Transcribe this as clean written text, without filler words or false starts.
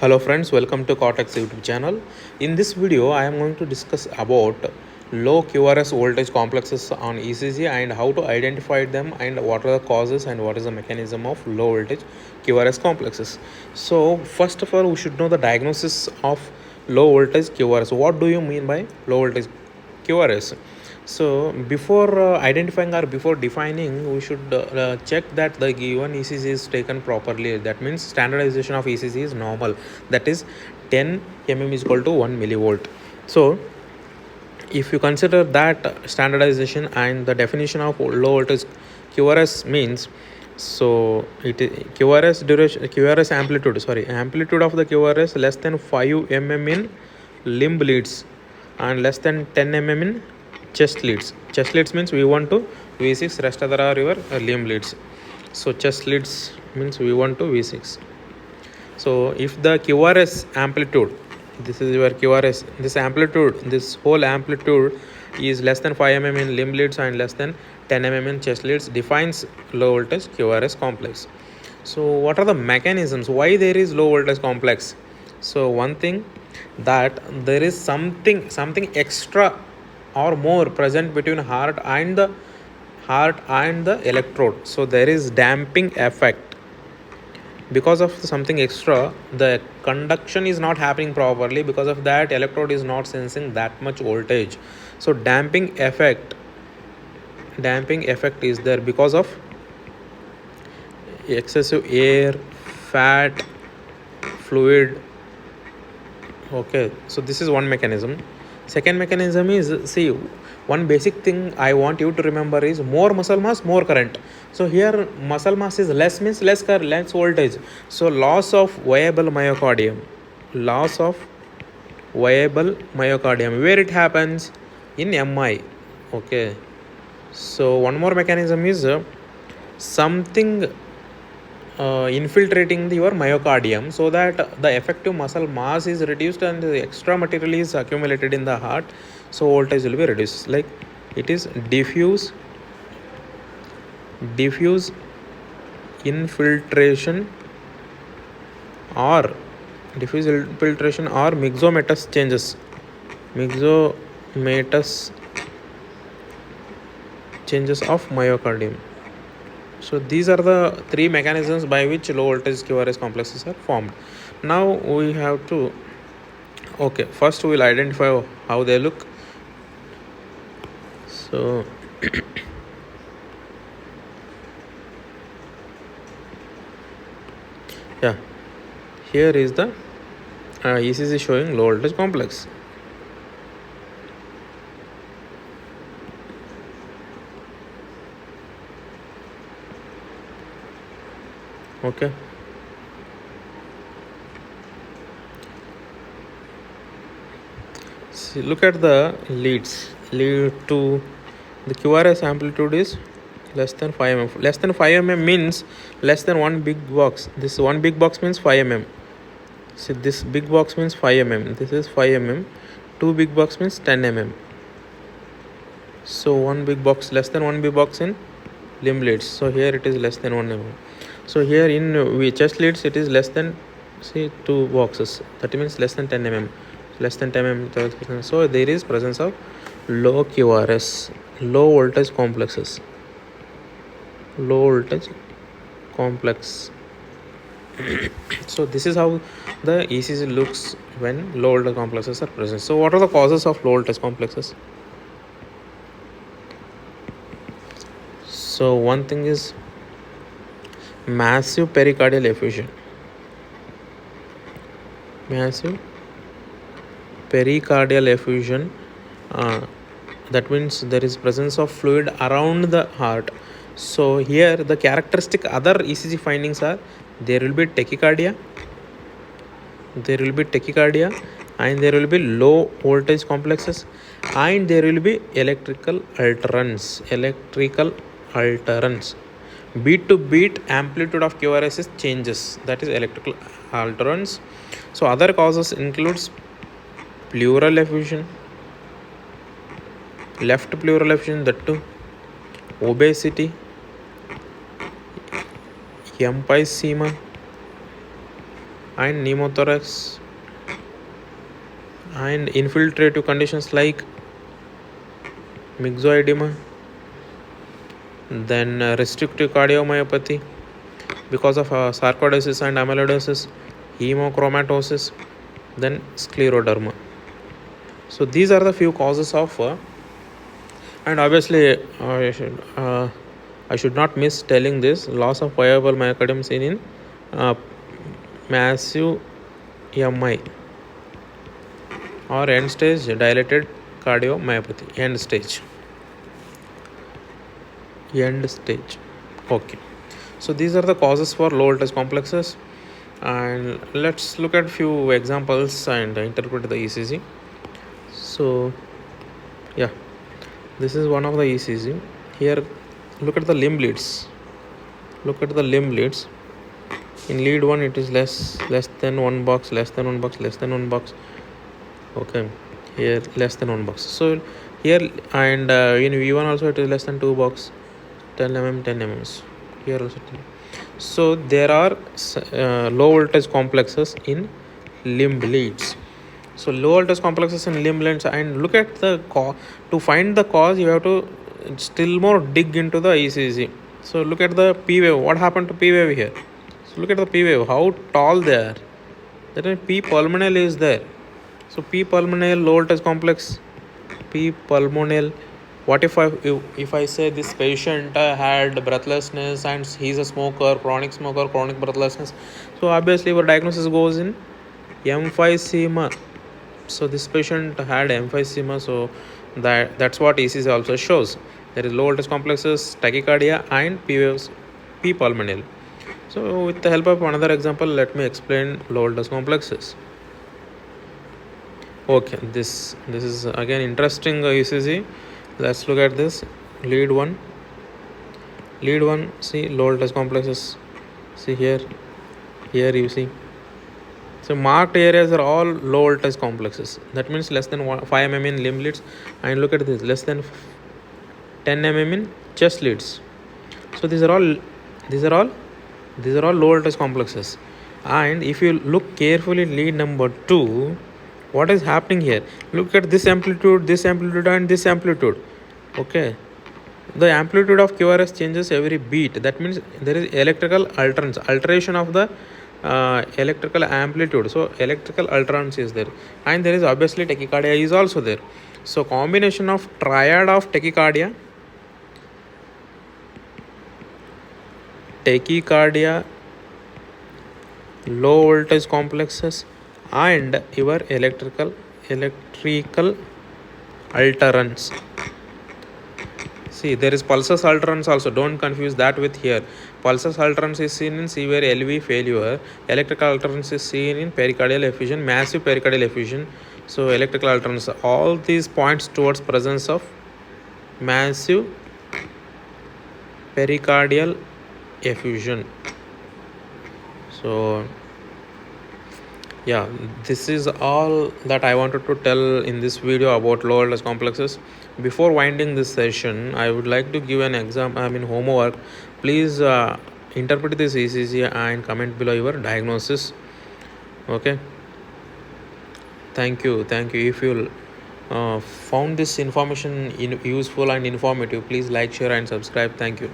Hello friends, welcome to Cortex YouTube channel. In this video, I am going to discuss about low QRS voltage complexes on ECG and how to identify them and what are the causes and what is the mechanism of low voltage QRS complexes. So first of all, we should know the diagnosis of low voltage QRS. What do you mean by low voltage QRS? So before identifying or before defining, we should check that the given ECG is taken properly. That means standardization of ECG is normal. That is 10 mm is equal to 1 millivolt. So if you consider that standardization and the definition of low voltage QRS means, so it is QRS amplitude of the QRS less than 5 mm in limb leads and less than 10 mm in chest leads. Chest leads means V1 to V6, rest other are your limb leads. So chest leads means V1 to V6. So if the QRS amplitude, this is your QRS, this whole amplitude is less than 5 mm in limb leads and less than 10 mm in chest leads, defines low voltage QRS complex. So what are the mechanisms why there is low voltage complex? So one thing, that there is something extra or more present between heart and the electrode. So there is damping effect. Because of something extra, the conduction is not happening properly. Because of that, electrode is not sensing that much voltage. So damping effect is there because of excessive air, fat, fluid. Okay, so this is one mechanism. Second mechanism is, see, one basic thing I want you to remember is more muscle mass, more current. So here muscle mass is less means less current, less voltage. So loss of viable myocardium. Where it happens? In MI. Okay. So one more mechanism is something infiltrating your myocardium, so that the effective muscle mass is reduced and the extra material is accumulated in the heart, so voltage will be reduced. Like it is diffuse infiltration or myxomatous changes of myocardium. So these are the three mechanisms by which low voltage QRS complexes are formed. Now we have to, okay, first we will identify how they look. So yeah, here is the ECG showing low voltage complex. Okay, see, look at the leads. Lead to the QRS amplitude is less than 5 mm. Less than 5 mm means less than one big box. This one big box means 5 mm. See, this big box means 5 mm. This is 5 mm. Two big box means 10 mm. So one big box, less than one big box in limb leads. So here it is less than 1 mm. So here in chest leads it is less than, see, two boxes. That means less than 10 mm. Less than 10 mm. So there is presence of low QRS, low voltage complexes. Low voltage complex. So this is how the ECG looks when low voltage complexes are present. So what are the causes of low voltage complexes? So one thing is massive pericardial effusion. That means there is presence of fluid around the heart. So here the characteristic other ECG findings are, there will be tachycardia, and there will be low voltage complexes, and there will be electrical alterance. Beat to beat amplitude of QRS is changes, that is electrical alterance. So other causes includes pleural effusion, left pleural effusion, that too, obesity, emphysema, and pneumothorax, and infiltrative conditions like myxoedema, then restrictive cardiomyopathy because of sarcoidosis and amyloidosis, hemochromatosis, then scleroderma. So these are the few causes of and obviously I should not miss telling this: loss of viable myocardium seen in massive MI or end stage dilated cardiomyopathy. End stage. Okay, so these are the causes for low voltage complexes, and let's look at few examples and interpret the ECG. So yeah, this is one of the ECG. Here look at the limb leads. In lead 1 it is less than 1 box, less than 1 box, less than 1 box. Okay, here less than 1 box. So here, and in V1 also it is less than 2 box, 10 mm, 10 mm. Here also 10. So there are low voltage complexes in limb leads. So low voltage complexes in limb leads, and look at the to find the cause you have to still more dig into the ECG. So look at the P wave. What happened to P wave here? So look at the P wave, how tall they are. That means P pulmonale is there. So P pulmonale low voltage complex, P pulmonale. What if I say this patient had breathlessness and he's a smoker, chronic smoker, chronic breathlessness? So obviously our diagnosis goes in emphysema. So this patient had emphysema, so that's what ECG also shows. There is low voltage complexes, tachycardia, and P waves, P pulmonale. So with the help of another example, let me explain low voltage complexes. Okay, this is again interesting ECG. Let's look at this. Lead 1, see low voltage complexes. See here you see. So marked areas are all low voltage complexes. That means less than 5 mm in limb leads, and look at this, less than 10 mm in chest leads. So these are all low voltage complexes. And if you look carefully, lead number 2, what is happening here? Look at this amplitude, and this amplitude. Okay, the amplitude of QRS changes every beat. That means there is electrical alteration of the electrical amplitude. So electrical alterance is there, and there is obviously tachycardia is also there. So combination of triad of tachycardia, low voltage complexes, and your electrical alterance. See, there is pulsus alterance also. Don't confuse that with here. Pulsus alterance is seen in severe LV failure. Electrical alterance is seen in pericardial effusion, massive pericardial effusion. So electrical alterance, all these points towards presence of massive pericardial effusion. So yeah, this is all that I wanted to tell in this video about low voltage complexes. Before winding this session, I would like to give an homework. Please interpret this ECG and comment below your diagnosis. Okay, thank you. If you found this information useful and informative, please like, share and subscribe. Thank you.